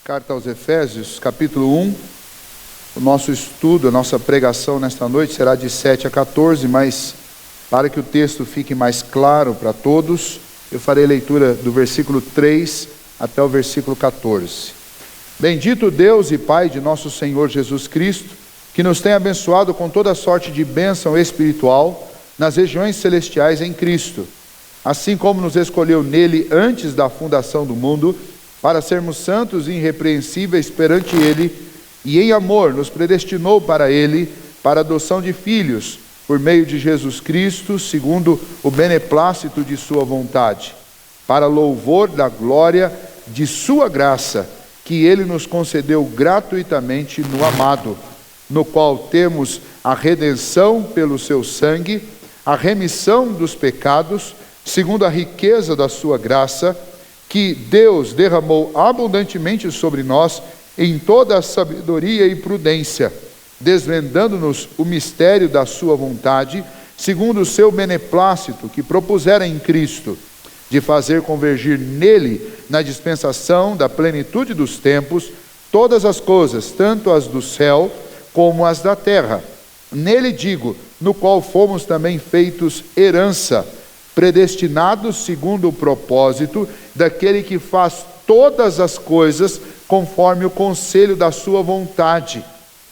Carta aos Efésios, capítulo 1. O nosso estudo, a nossa pregação nesta noite será de 7 a 14, mas para que o texto fique mais claro para todos, eu farei leitura do versículo 3 até o versículo 14. Bendito Deus e Pai de nosso Senhor Jesus Cristo, que nos tem abençoado com toda sorte de bênção espiritual nas regiões celestiais em Cristo, assim como nos escolheu nele antes da fundação do mundo, para sermos santos e irrepreensíveis perante Ele, e em amor nos predestinou para Ele, para a adoção de filhos, por meio de Jesus Cristo, segundo o beneplácito de Sua vontade, para louvor da glória de Sua graça, que Ele nos concedeu gratuitamente no amado, no qual temos a redenção pelo Seu sangue, a remissão dos pecados, segundo a riqueza da Sua graça, que Deus derramou abundantemente sobre nós em toda a sabedoria e prudência, desvendando-nos o mistério da sua vontade, segundo o seu beneplácito que propusera em Cristo, de fazer convergir nele, na dispensação da plenitude dos tempos, todas as coisas, tanto as do céu como as da terra. Nele digo, no qual fomos também feitos herança, predestinados segundo o propósito daquele que faz todas as coisas conforme o conselho da sua vontade,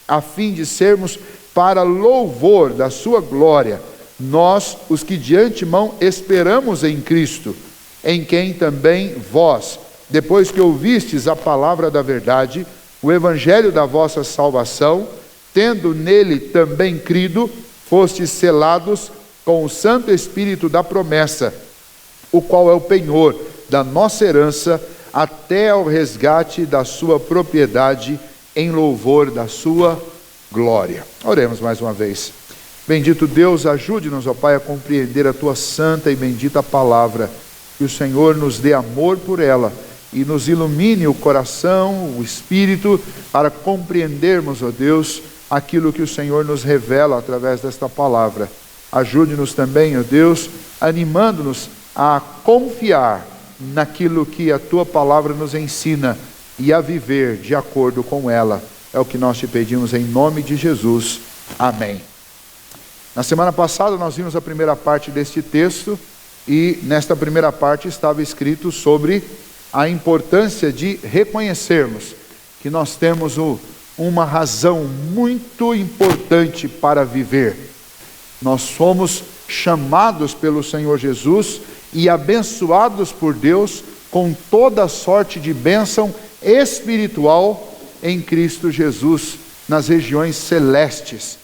a fim de sermos para louvor da sua glória, nós, os que de antemão esperamos em Cristo, em quem também vós, depois que ouvistes a palavra da verdade, o evangelho da vossa salvação, tendo nele também crido, fostes selados com o Santo Espírito da promessa, o qual é o penhor da nossa herança, até ao resgate da sua propriedade, em louvor da sua glória. Oremos mais uma vez. Bendito Deus, ajude-nos, ó Pai, a compreender a tua santa e bendita palavra, que o Senhor nos dê amor por ela e nos ilumine o coração, o espírito, para compreendermos, ó Deus, aquilo que o Senhor nos revela através desta palavra. Ajude-nos também, ó Deus, animando-nos a confiar naquilo que a Tua palavra nos ensina e a viver de acordo com ela. É o que nós te pedimos em nome de Jesus. Amém. Na semana passada nós vimos a primeira parte deste texto e nesta primeira parte estava escrito sobre a importância de reconhecermos que nós temos uma razão muito importante para viver. Nós somos chamados pelo Senhor Jesus e abençoados por Deus com toda sorte de bênção espiritual em Cristo Jesus, nas regiões celestes.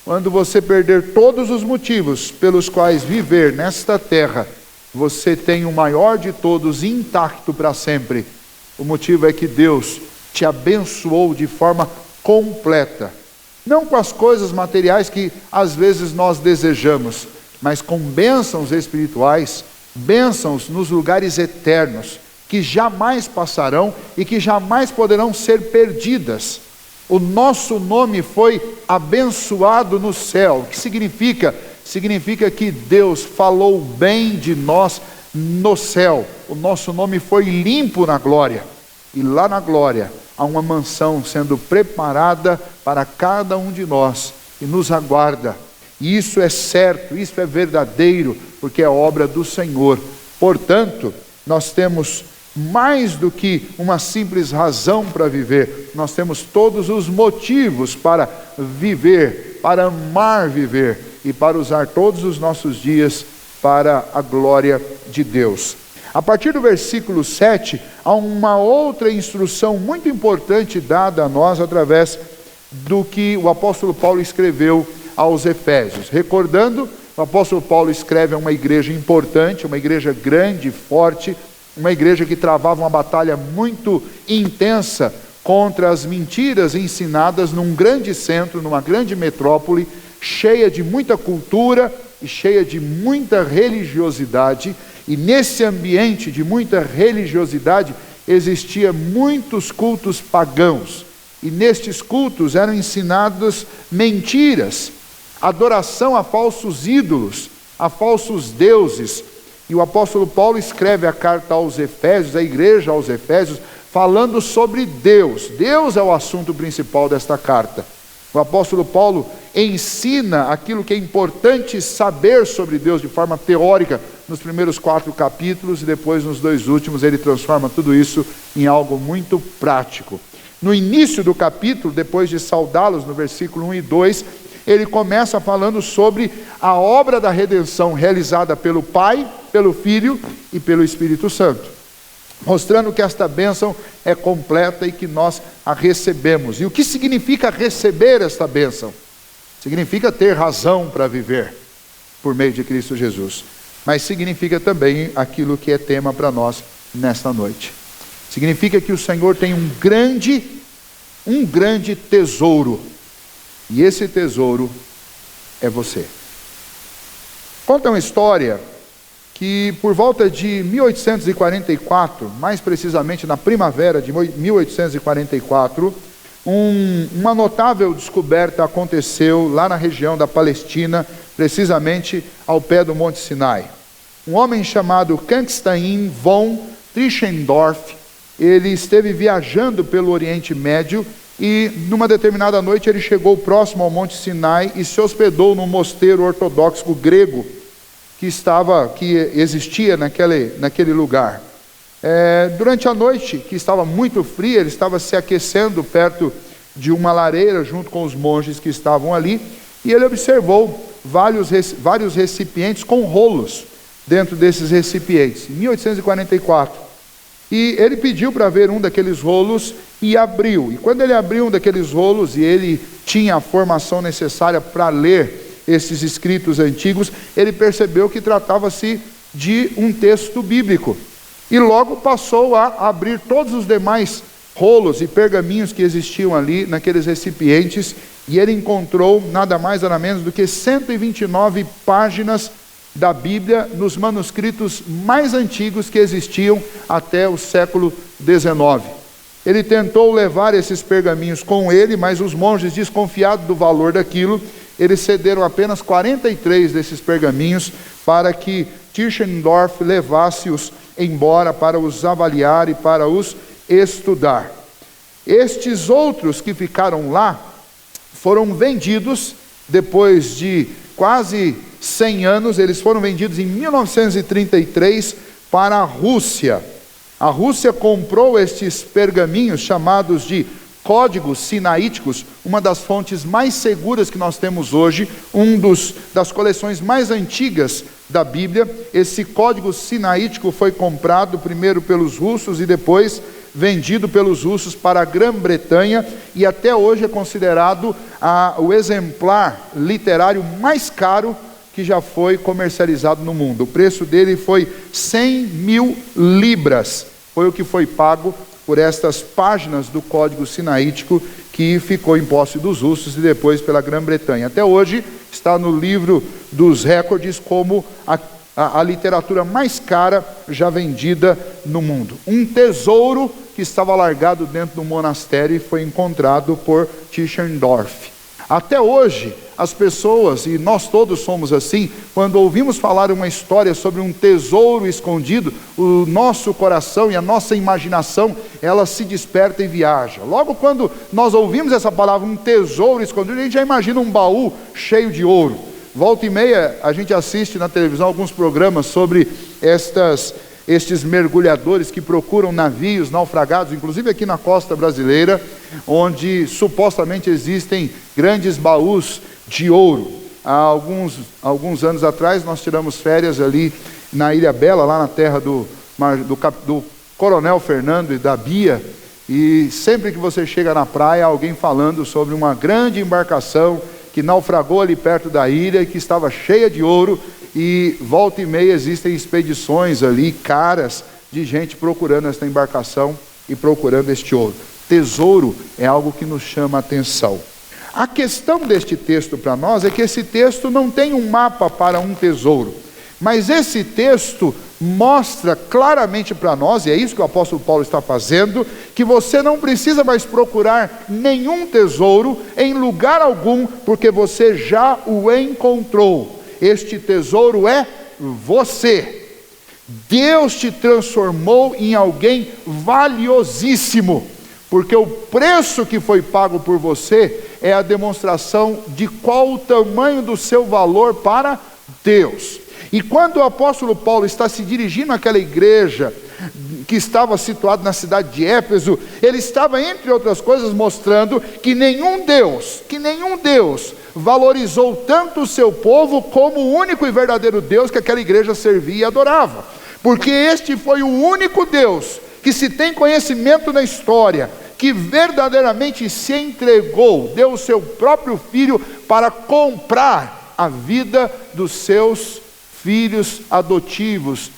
Quando você perder todos os motivos pelos quais viver nesta terra, você tem o maior de todos intacto para sempre. O motivo é que Deus te abençoou de forma completa. Não com as coisas materiais que às vezes nós desejamos, mas com bênçãos espirituais, bênçãos nos lugares eternos, que jamais passarão e que jamais poderão ser perdidas. O nosso nome foi abençoado no céu. O que significa? Significa que Deus falou bem de nós no céu. O nosso nome foi limpo na glória. E lá na glória há uma mansão sendo preparada para cada um de nós, que nos aguarda. E isso é certo, isso é verdadeiro, porque é obra do Senhor. Portanto, nós temos mais do que uma simples razão para viver. Nós temos todos os motivos para viver, para amar viver e para usar todos os nossos dias para a glória de Deus. A partir do versículo 7, há uma outra instrução muito importante dada a nós através do que o apóstolo Paulo escreveu aos Efésios. Recordando, o apóstolo Paulo escreve a uma igreja importante, uma igreja grande, forte, uma igreja que travava uma batalha muito intensa contra as mentiras ensinadas num grande centro, numa grande metrópole, cheia de muita cultura e cheia de muita religiosidade. E nesse ambiente de muita religiosidade, existia muitos cultos pagãos. E nestes cultos eram ensinadas mentiras, adoração a falsos ídolos, a falsos deuses. E o apóstolo Paulo escreve a carta aos Efésios, a igreja aos Efésios, falando sobre Deus. Deus é o assunto principal desta carta. O apóstolo Paulo ensina aquilo que é importante saber sobre Deus de forma teórica nos primeiros 4 capítulos, e depois nos 2 últimos ele transforma tudo isso em algo muito prático. No início do capítulo, depois de saudá-los no versículo 1 e 2, ele começa falando sobre a obra da redenção realizada pelo Pai, pelo Filho e pelo Espírito Santo, mostrando que esta bênção é completa e que nós a recebemos. E o que significa receber esta bênção? Significa ter razão para viver por meio de Cristo Jesus, mas significa também aquilo que é tema para nós nesta noite. Significa que o Senhor tem um grande tesouro, e esse tesouro é você. Conta uma história que por volta de 1844, mais precisamente na primavera de 1844, uma notável descoberta aconteceu lá na região da Palestina, precisamente ao pé do Monte Sinai. Um homem chamado Constantin von Tischendorf, ele esteve viajando pelo Oriente Médio e numa determinada noite ele chegou próximo ao Monte Sinai e se hospedou num mosteiro ortodoxo grego que existia naquele lugar. Durante a noite, que estava muito fria, ele estava se aquecendo perto de uma lareira junto com os monges que estavam ali, e ele observou vários recipientes com rolos dentro desses recipientes, em 1844. E ele pediu para ver um daqueles rolos e abriu. E quando ele abriu um daqueles rolos, e ele tinha a formação necessária para ler esses escritos antigos, ele percebeu que tratava-se de um texto bíblico. E logo passou a abrir todos os demais rolos e pergaminhos que existiam ali naqueles recipientes, e ele encontrou nada mais nada menos do que 129 páginas da Bíblia nos manuscritos mais antigos que existiam até o século XIX. Ele tentou levar esses pergaminhos com ele, mas os monges, desconfiados do valor daquilo, eles cederam apenas 43 desses pergaminhos para que Tischendorf levasse-os embora para os avaliar e para os estudar. Estes outros que ficaram lá foram vendidos depois de quase 100 anos, eles foram vendidos em 1933 para a Rússia. A Rússia comprou estes pergaminhos chamados de códigos sinaíticos, uma das fontes mais seguras que nós temos hoje, das coleções mais antigas da Bíblia. Esse código sinaítico foi comprado primeiro pelos russos e depois vendido pelos russos para a Grã-Bretanha, e até hoje é considerado o exemplar literário mais caro que já foi comercializado no mundo. O preço dele foi 100.000 libras, foi o que foi pago por estas páginas do Código Sinaítico, que ficou em posse dos russos e depois pela Grã-Bretanha. Até hoje está no livro dos recordes como a literatura mais cara já vendida no mundo. Um tesouro que estava largado dentro do monastério e foi encontrado por Tischendorf. Até hoje, as pessoas, e nós todos somos assim, quando ouvimos falar uma história sobre um tesouro escondido, o nosso coração e a nossa imaginação, ela se desperta e viaja. Logo quando nós ouvimos essa palavra, um tesouro escondido, a gente já imagina um baú cheio de ouro. Volta e meia, a gente assiste na televisão alguns programas sobre estes mergulhadores que procuram navios naufragados, inclusive aqui na costa brasileira, onde supostamente existem grandes baús de ouro. Há alguns anos atrás nós tiramos férias ali na Ilha Bela, lá na terra do Coronel Fernando e da Bia, e sempre que você chega na praia, alguém falando sobre uma grande embarcação que naufragou ali perto da ilha e que estava cheia de ouro, e volta e meia existem expedições ali, caras, de gente procurando esta embarcação e procurando este ouro. Tesouro é algo que nos chama a atenção. A questão deste texto para nós é que esse texto não tem um mapa para um tesouro, mas esse texto mostra claramente para nós, e é isso que o apóstolo Paulo está fazendo, que você não precisa mais procurar nenhum tesouro em lugar algum, porque você já o encontrou. Este tesouro é você. Deus te transformou em alguém valiosíssimo, porque o preço que foi pago por você é a demonstração de qual o tamanho do seu valor para Deus. E quando o apóstolo Paulo está se dirigindo àquela igreja que estava situada na cidade de Éfeso, ele estava, entre outras coisas, mostrando que nenhum Deus valorizou tanto o seu povo como o único e verdadeiro Deus que aquela igreja servia e adorava. Porque este foi o único Deus que se tem conhecimento na história, que verdadeiramente se entregou, deu o seu próprio filho para comprar a vida dos seus filhos adotivos,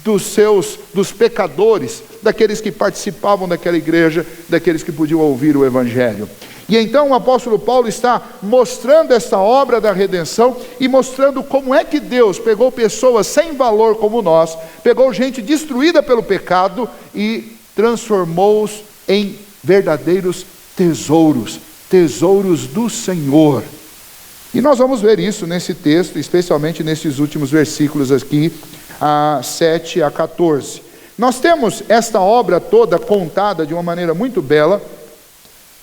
dos pecadores, daqueles que participavam daquela igreja, daqueles que podiam ouvir o evangelho. E então o apóstolo Paulo está mostrando essa obra da redenção e mostrando como é que Deus pegou pessoas sem valor como nós, pegou gente destruída pelo pecado e transformou-os em verdadeiros tesouros, tesouros do Senhor. E nós vamos ver isso nesse texto, especialmente nesses últimos versículos aqui, 7 a 14. Nós temos esta obra toda contada de uma maneira muito bela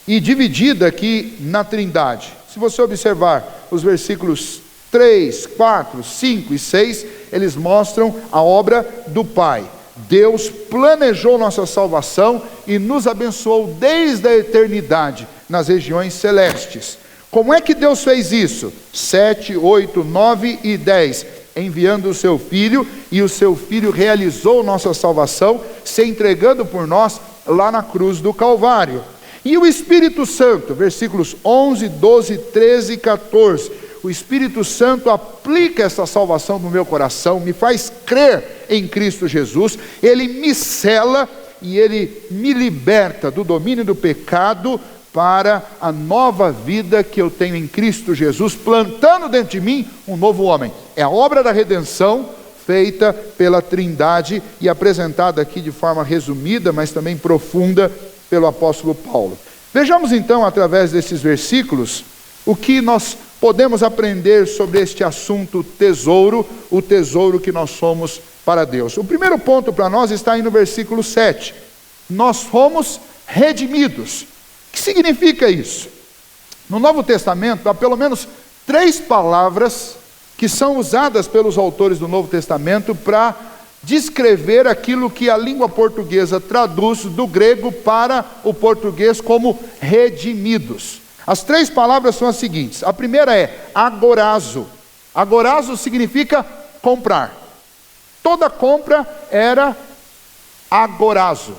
e dividida aqui na Trindade. Se você observar os versículos 3, 4, 5 e 6, eles mostram a obra do Pai. Deus planejou nossa salvação e nos abençoou desde a eternidade nas regiões celestes. Como é que Deus fez isso? 7, 8, 9 e 10. Enviando o seu Filho, e o seu Filho realizou nossa salvação, se entregando por nós lá na cruz do Calvário. E o Espírito Santo, versículos 11, 12, 13 e 14. O Espírito Santo aplica essa salvação no meu coração, me faz crer em Cristo Jesus, ele me sela e ele me liberta do domínio do pecado para a nova vida que eu tenho em Cristo Jesus, plantando dentro de mim um novo homem. É a obra da redenção feita pela Trindade e apresentada aqui de forma resumida, mas também profunda pelo apóstolo Paulo. Vejamos então, através desses versículos, o que nós podemos aprender sobre este assunto tesouro, o tesouro que nós somos para Deus. O primeiro ponto para nós está aí no versículo 7. Nós fomos redimidos. O que significa isso? No Novo Testamento há pelo menos 3 palavras que são usadas pelos autores do Novo Testamento para descrever aquilo que a língua portuguesa traduz do grego para o português como redimidos. As 3 palavras são as seguintes. A primeira é agorazo. Agorazo significa comprar. Toda compra era agorazo.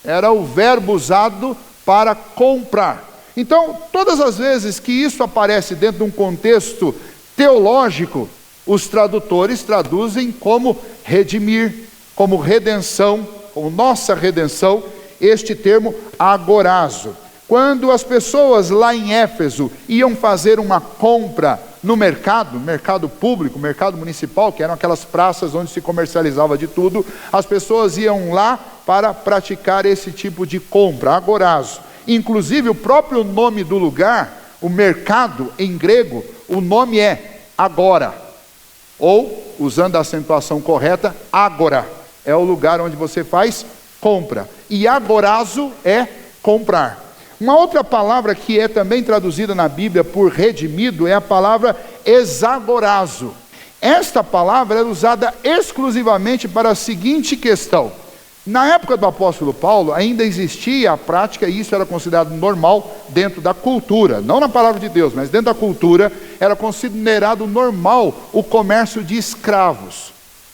Era o verbo usado para comprar. Então, todas as vezes que isso aparece dentro de um contexto teológico, os tradutores traduzem como redimir, como redenção, como nossa redenção, este termo agorazo. Quando as pessoas lá em Éfeso iam fazer uma compra no mercado público, mercado municipal, que eram aquelas praças onde se comercializava de tudo, as pessoas iam lá para praticar esse tipo de compra, agorazo. Inclusive o próprio nome do lugar, o mercado em grego, o nome é agora, ou, usando a acentuação correta, ágora, é o lugar onde você faz compra, e agorazo é comprar. Uma outra palavra que é também traduzida na Bíblia por redimido é a palavra exagorazo. Esta palavra era usada exclusivamente para a seguinte questão: na época do apóstolo Paulo ainda existia a prática, e isso era considerado normal dentro da cultura, não na palavra de Deus, mas dentro da cultura era considerado normal o comércio de escravos.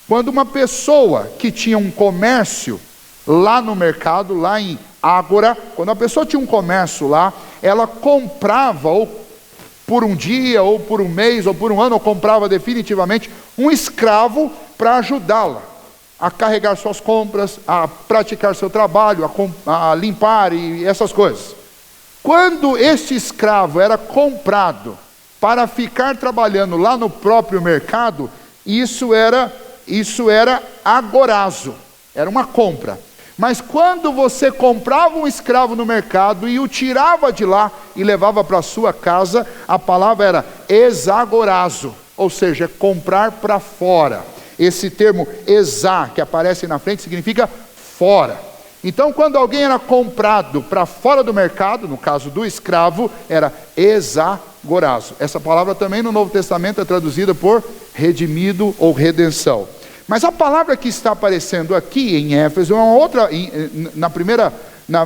Quando uma pessoa que tinha um comércio lá no mercado, lá em Ágora, quando a pessoa tinha um comércio lá, ela comprava, ou por um dia, ou por um mês, ou por um ano, ou comprava definitivamente um escravo para ajudá-la a carregar suas compras, a praticar seu trabalho, a limpar e essas coisas. Quando este escravo era comprado para ficar trabalhando lá no próprio mercado, isso era agorazo, era uma compra. Mas quando você comprava um escravo no mercado e o tirava de lá e levava para a sua casa, a palavra era exagorazo, ou seja, comprar para fora. esse termo exá, que aparece na frente, significa fora. Então, quando alguém era comprado para fora do mercado, no caso do escravo, era exagorazo. Essa palavra também no Novo Testamento é traduzida por redimido ou redenção. Mas a palavra que está aparecendo aqui em Éfeso é uma outra,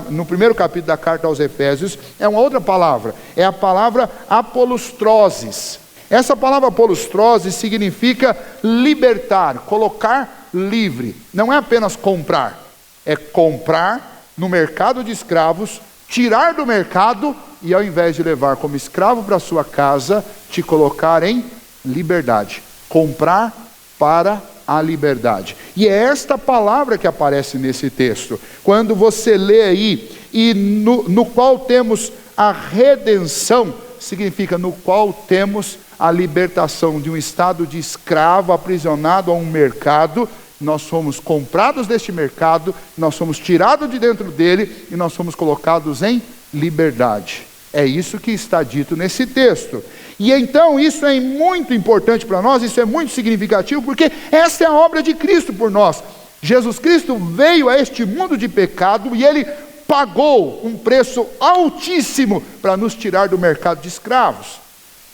no primeiro capítulo da carta aos Efésios, é uma outra palavra. É a palavra apolustroses. Essa palavra apolustroses significa libertar, colocar livre. Não é apenas comprar. É comprar no mercado de escravos, tirar do mercado e, ao invés de levar como escravo para sua casa, te colocar em liberdade. Comprar para a liberdade. E é esta palavra que aparece nesse texto. Quando você lê aí, e no qual temos a redenção, significa no qual temos a libertação de um estado de escravo aprisionado a um mercado. Nós somos comprados deste mercado, nós somos tirados de dentro dele e nós somos colocados em liberdade. É isso que está dito nesse texto. E então isso é muito importante para nós, isso é muito significativo, porque essa é a obra de Cristo por nós. Jesus Cristo veio a este mundo de pecado e Ele pagou um preço altíssimo para nos tirar do mercado de escravos.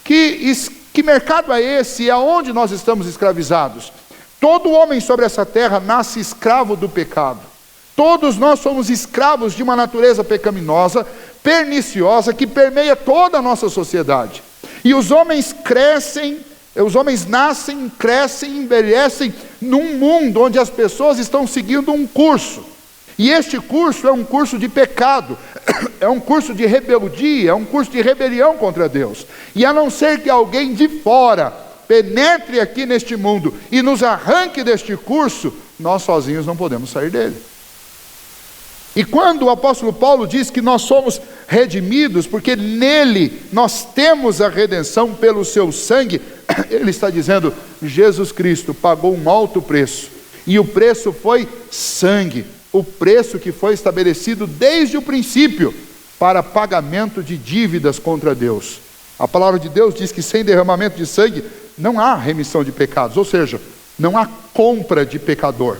Que mercado é esse e aonde nós estamos escravizados? Todo homem sobre essa terra nasce escravo do pecado. Todos nós somos escravos de uma natureza pecaminosa, perniciosa, que permeia toda a nossa sociedade. E os homens nascem, crescem, envelhecem num mundo onde as pessoas estão seguindo um curso. E este curso é um curso de pecado, é um curso de rebeldia, é um curso de rebelião contra Deus. E a não ser que alguém de fora penetre aqui neste mundo e nos arranque deste curso, nós sozinhos não podemos sair dele. E quando o apóstolo Paulo diz que nós somos redimidos, porque nele nós temos a redenção pelo seu sangue, ele está dizendo, Jesus Cristo pagou um alto preço, e o preço foi sangue, o preço que foi estabelecido desde o princípio, para pagamento de dívidas contra Deus. A palavra de Deus diz que sem derramamento de sangue, não há remissão de pecados, ou seja, não há compra de pecador.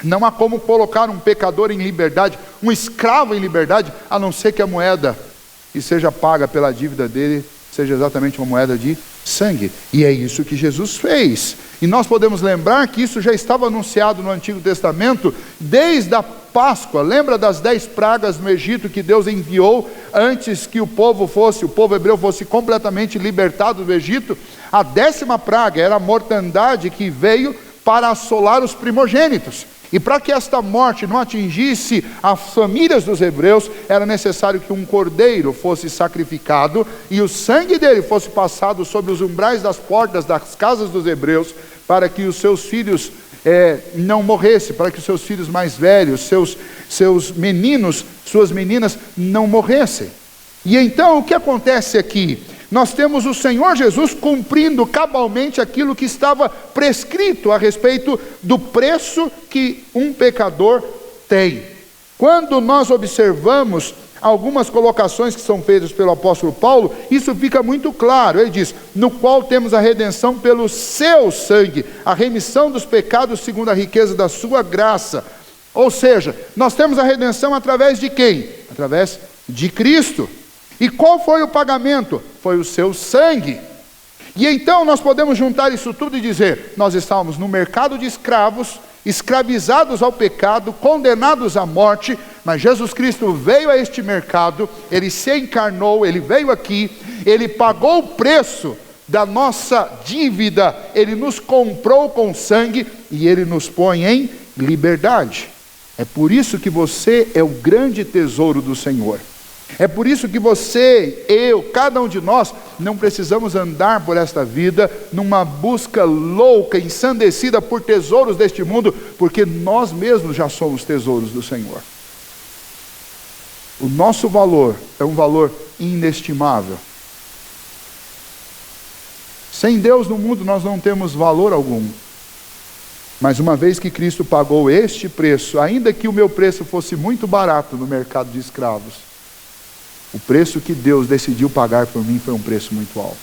Não há como colocar um pecador em liberdade, um escravo em liberdade, a não ser que a moeda que seja paga pela dívida dele seja exatamente uma moeda de sangue. E é isso que Jesus fez. E nós podemos lembrar que isso já estava anunciado no Antigo Testamento desde a Páscoa. Lembra das 10 pragas no Egito que Deus enviou antes que o povo hebreu fosse completamente libertado do Egito? A 10ª praga era a mortandade que veio para assolar os primogênitos. E para que esta morte não atingisse as famílias dos hebreus, era necessário que um cordeiro fosse sacrificado e o sangue dele fosse passado sobre os umbrais das portas das casas dos hebreus, para que os seus filhos não morressem, para que os seus filhos mais velhos, seus meninos, suas meninas não morressem. E então o que acontece aqui? Nós temos o Senhor Jesus cumprindo cabalmente aquilo que estava prescrito a respeito do preço que um pecador tem. Quando nós observamos algumas colocações que são feitas pelo apóstolo Paulo, isso fica muito claro. Ele diz, no qual temos a redenção pelo seu sangue, a remissão dos pecados segundo a riqueza da sua graça. Ou seja, nós temos a redenção através de quem? Através de Cristo. E qual foi o pagamento? Foi o seu sangue. E então nós podemos juntar isso tudo e dizer, nós estávamos no mercado de escravos, escravizados ao pecado, condenados à morte, mas Jesus Cristo veio a este mercado, Ele se encarnou, Ele veio aqui, Ele pagou o preço da nossa dívida, Ele nos comprou com sangue e Ele nos põe em liberdade. É por isso que você é o grande tesouro do Senhor. É por isso que você, eu, cada um de nós, não precisamos andar por esta vida numa busca louca, ensandecida por tesouros deste mundo, porque nós mesmos já somos tesouros do Senhor. O nosso valor é um valor inestimável. Sem Deus no mundo nós não temos valor algum. Mas uma vez que Cristo pagou este preço, ainda que o meu preço fosse muito barato no mercado de escravos, o preço que Deus decidiu pagar por mim foi um preço muito alto.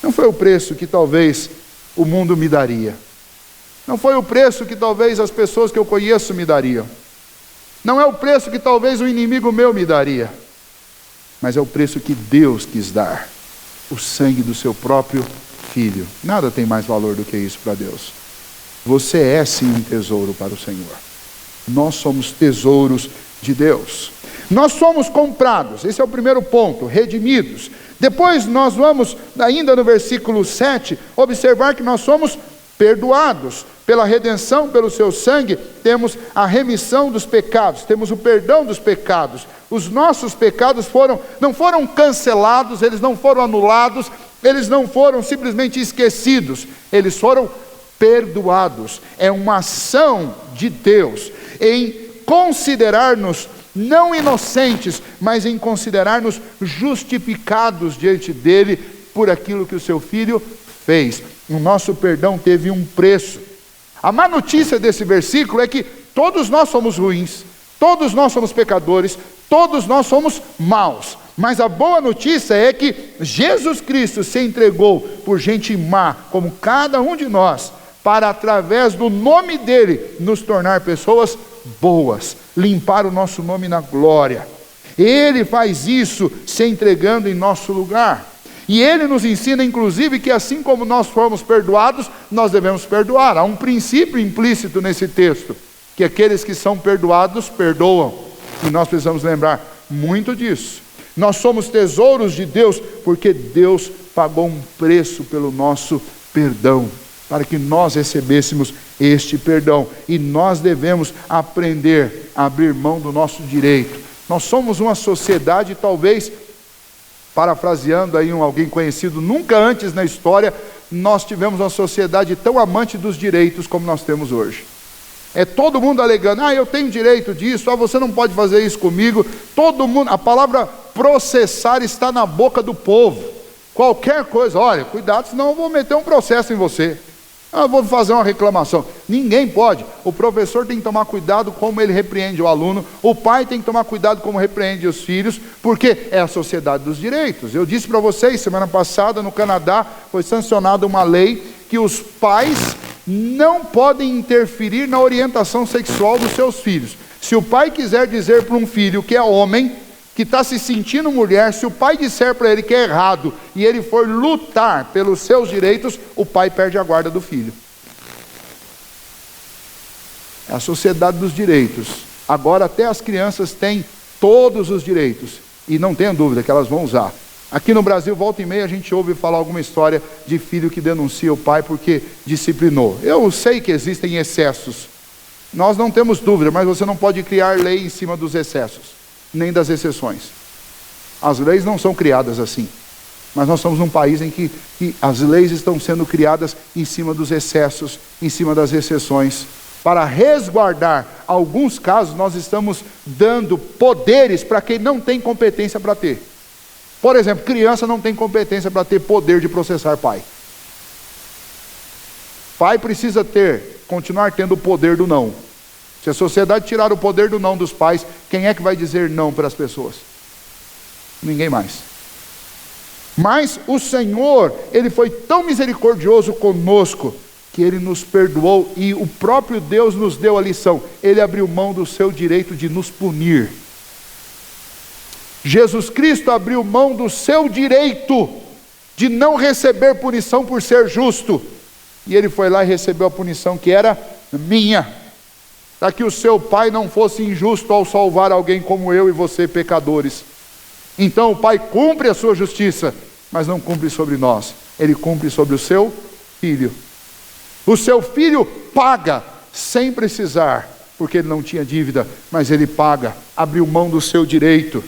Não foi o preço que talvez o mundo me daria. Não foi o preço que talvez as pessoas que eu conheço me dariam. Não é o preço que talvez o inimigo meu me daria. Mas é o preço que Deus quis dar. O sangue do seu próprio Filho. Nada tem mais valor do que isso para Deus. Você é sim um tesouro para o Senhor. Nós somos tesouros de Deus. Nós somos comprados. Esse é o primeiro ponto. Redimidos. Depois nós vamos, ainda no versículo 7, observar que nós somos perdoados. Pela redenção, pelo seu sangue, temos a remissão dos pecados, temos o perdão dos pecados. Os nossos pecados não foram cancelados, eles não foram anulados, eles não foram simplesmente esquecidos, eles foram perdoados. É uma ação de Deus em considerar-nos não inocentes, mas em considerar-nos justificados diante dele por aquilo que o seu Filho fez. O nosso perdão teve um preço. A má notícia desse versículo é que todos nós somos ruins, todos nós somos pecadores, todos nós somos maus. Mas a boa notícia é que Jesus Cristo se entregou por gente má, como cada um de nós, para através do nome dele nos tornar pessoas boas, limpar o nosso nome na glória. Ele faz isso se entregando em nosso lugar. E ele nos ensina, inclusive, que assim como nós fomos perdoados, nós devemos perdoar. Há um princípio implícito nesse texto, que aqueles que são perdoados, perdoam. E nós precisamos lembrar muito disso. Nós somos tesouros de Deus, porque Deus pagou um preço pelo nosso perdão, para que nós recebêssemos este perdão. E nós devemos aprender a abrir mão do nosso direito. Nós somos uma sociedade, talvez, parafraseando aí alguém conhecido, nunca antes na história nós tivemos uma sociedade tão amante dos direitos como nós temos hoje. É todo mundo alegando, eu tenho direito disso, você não pode fazer isso comigo. Todo mundo, a palavra processar está na boca do povo. Qualquer coisa, olha, cuidado, senão eu vou meter um processo em você. Eu vou fazer uma reclamação. Ninguém pode. O professor tem que tomar cuidado como ele repreende o aluno. O pai tem que tomar cuidado como repreende os filhos, porque é a sociedade dos direitos. Eu disse para vocês, semana passada, no Canadá, foi sancionada uma lei que os pais não podem interferir na orientação sexual dos seus filhos. Se o pai quiser dizer para um filho que é homem, que está se sentindo mulher, se o pai disser para ele que é errado, e ele for lutar pelos seus direitos, o pai perde a guarda do filho. É a sociedade dos direitos. Agora até as crianças têm todos os direitos, e não tenha dúvida que elas vão usar. Aqui no Brasil, volta e meia, a gente ouve falar alguma história de filho que denuncia o pai porque disciplinou. Eu sei que existem excessos, nós não temos dúvida, mas você não pode criar lei em cima dos excessos, nem das exceções. As leis não são criadas assim, mas nós estamos num país em que as leis estão sendo criadas em cima dos excessos, em cima das exceções. Para resguardar alguns casos, nós estamos dando poderes para quem não tem competência para ter. Por exemplo, criança não tem competência para ter poder de processar pai. Pai precisa continuar tendo o poder do não. Se a sociedade tirar o poder do não dos pais, quem é que vai dizer não para as pessoas? Ninguém mais. Mas o Senhor, Ele foi tão misericordioso conosco, que Ele nos perdoou e o próprio Deus nos deu a lição. Ele abriu mão do seu direito de nos punir. Jesus Cristo abriu mão do seu direito de não receber punição por ser justo. E Ele foi lá e recebeu a punição que era minha, para que o seu Pai não fosse injusto ao salvar alguém como eu e você, pecadores. Então o Pai cumpre a sua justiça, mas não cumpre sobre nós. Ele cumpre sobre o seu Filho. O seu Filho paga sem precisar, porque ele não tinha dívida, mas ele paga, abriu mão do seu direito.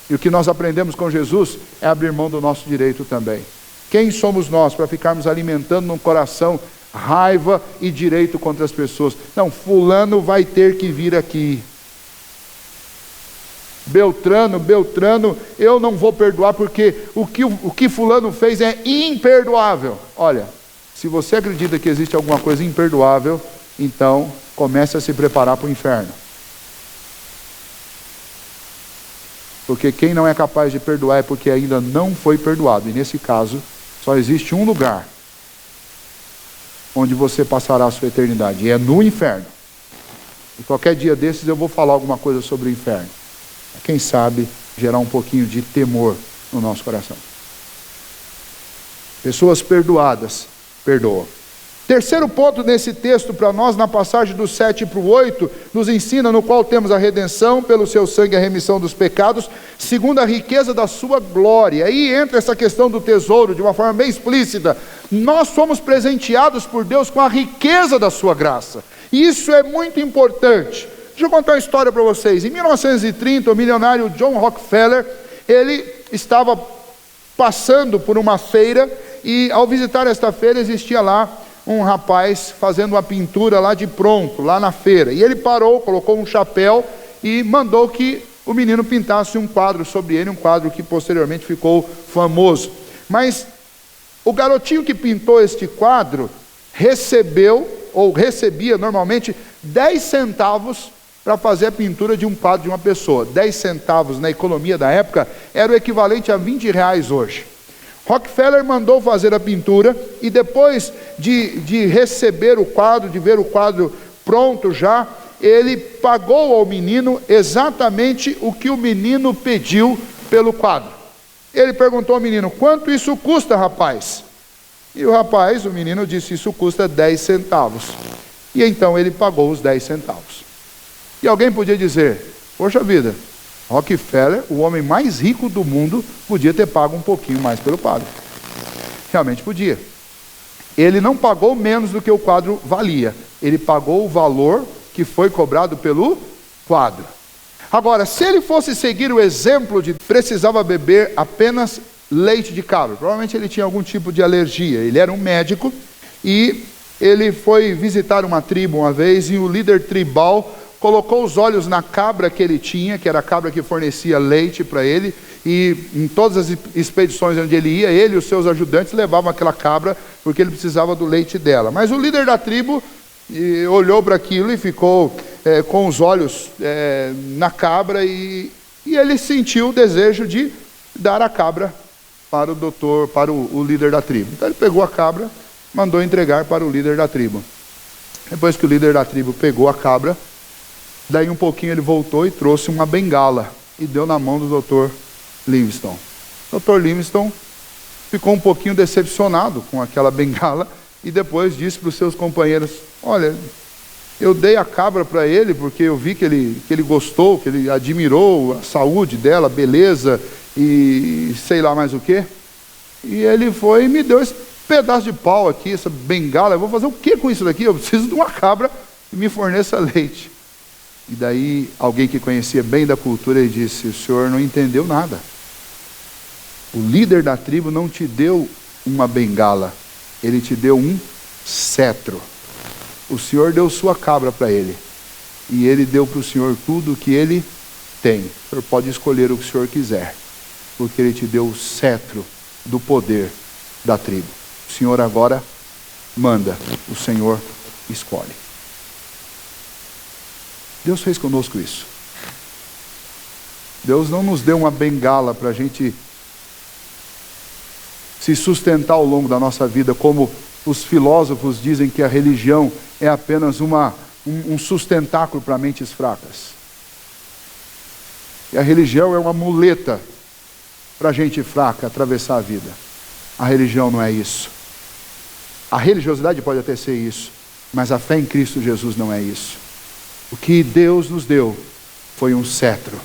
E o que nós aprendemos com Jesus é abrir mão do nosso direito também. Quem somos nós para ficarmos alimentando no coração raiva e direito contra as pessoas? Não, fulano vai ter que vir aqui. Beltrano, eu não vou perdoar porque o que fulano fez é imperdoável. Olha, se você acredita que existe alguma coisa imperdoável, então comece a se preparar para o inferno. Porque quem não é capaz de perdoar é porque ainda não foi perdoado. E nesse caso, só existe um lugar onde você passará a sua eternidade, e é no inferno. E qualquer dia desses eu vou falar alguma coisa sobre o inferno. Quem sabe gerar um pouquinho de temor no nosso coração. Pessoas perdoadas, perdoam. Terceiro ponto nesse texto para nós, na passagem do 7 para o 8, nos ensina no qual temos a redenção, pelo seu sangue a remissão dos pecados, segundo a riqueza da sua glória. Aí entra essa questão do tesouro de uma forma bem explícita. Nós somos presenteados por Deus com a riqueza da sua graça. E isso é muito importante. Deixa eu contar uma história para vocês. Em 1930, o milionário John Rockefeller, ele estava passando por uma feira, e ao visitar esta feira existia lá um rapaz fazendo uma pintura lá de pronto, lá na feira. E ele parou, colocou um chapéu e mandou que o menino pintasse um quadro sobre ele, um quadro que posteriormente ficou famoso. Mas o garotinho que pintou este quadro recebia normalmente 10 centavos para fazer a pintura de um quadro de uma pessoa. 10 centavos na economia da época era o equivalente a 20 reais hoje. Rockefeller mandou fazer a pintura, e depois de receber o quadro, de ver o quadro pronto já, ele pagou ao menino exatamente o que o menino pediu pelo quadro. Ele perguntou ao menino: quanto isso custa, rapaz? E o menino disse: isso custa 10 centavos. E então ele pagou os 10 centavos. E alguém podia dizer: poxa vida, Rockefeller, o homem mais rico do mundo, podia ter pago um pouquinho mais pelo quadro. Realmente podia. Ele não pagou menos do que o quadro valia. Ele pagou o valor que foi cobrado pelo quadro. Agora, se ele fosse seguir o exemplo de precisava beber apenas leite de cabra, provavelmente ele tinha algum tipo de alergia. Ele era um médico e ele foi visitar uma tribo uma vez, e o líder tribal colocou os olhos na cabra que ele tinha, que era a cabra que fornecia leite para ele, e em todas as expedições onde ele ia, ele e os seus ajudantes levavam aquela cabra, porque ele precisava do leite dela. Mas o líder da tribo olhou para aquilo e ficou com os olhos na cabra, e ele sentiu o desejo de dar a cabra para o líder da tribo. Então ele pegou a cabra, mandou entregar para o líder da tribo. Depois que o líder da tribo pegou a cabra, daí um pouquinho ele voltou e trouxe uma bengala e deu na mão do Dr. Livingstone. O Dr. Livingstone ficou um pouquinho decepcionado com aquela bengala e depois disse para os seus companheiros: olha, eu dei a cabra para ele porque eu vi que ele gostou, que ele admirou a saúde dela, a beleza e sei lá mais o que. E ele foi e me deu esse pedaço de pau aqui, essa bengala. Eu vou fazer o que com isso daqui? Eu preciso de uma cabra que me forneça leite. E daí alguém que conhecia bem da cultura, ele disse: o senhor não entendeu nada. O líder da tribo não te deu uma bengala, ele te deu um cetro. O senhor deu sua cabra para ele, e ele deu para o senhor tudo o que ele tem. O senhor pode escolher o que o senhor quiser, porque ele te deu o cetro do poder da tribo. O senhor agora manda, o senhor escolhe. Deus fez conosco isso. Deus não nos deu uma bengala para a gente se sustentar ao longo da nossa vida, como os filósofos dizem que a religião é apenas um sustentáculo para mentes fracas. E a religião é uma muleta para a gente fraca atravessar a vida. A religião não é isso. A religiosidade pode até ser isso, mas a fé em Cristo Jesus não é isso. O que Deus nos deu foi um cetro.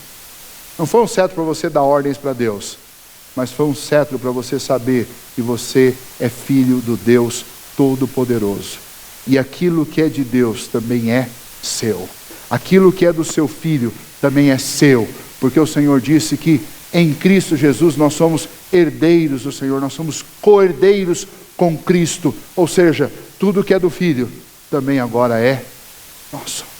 Não foi um cetro para você dar ordens para Deus, mas foi um cetro para você saber que você é filho do Deus Todo-Poderoso. E aquilo que é de Deus também é seu. Aquilo que é do seu filho também é seu. Porque o Senhor disse que em Cristo Jesus nós somos herdeiros do Senhor, nós somos co-herdeiros com Cristo. Ou seja, tudo que é do filho também agora é nosso.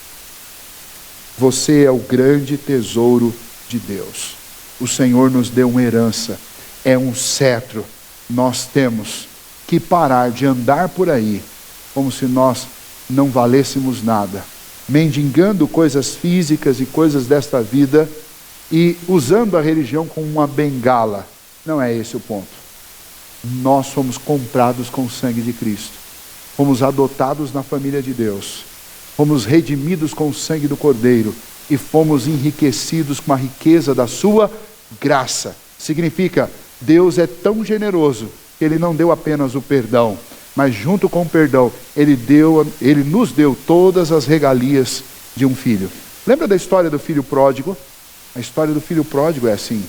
Você é o grande tesouro de Deus. O Senhor nos deu uma herança, é um cetro. Nós temos que parar de andar por aí como se nós não valêssemos nada, mendigando coisas físicas e coisas desta vida e usando a religião como uma bengala. Não é esse o ponto. Nós somos comprados com o sangue de Cristo. fomos adotados na família de Deus, fomos redimidos com o sangue do Cordeiro e fomos enriquecidos com a riqueza da sua graça. Significa, Deus é tão generoso que Ele não deu apenas o perdão, mas junto com o perdão, Ele nos deu todas as regalias de um filho. Lembra da história do filho pródigo? A história do filho pródigo é assim.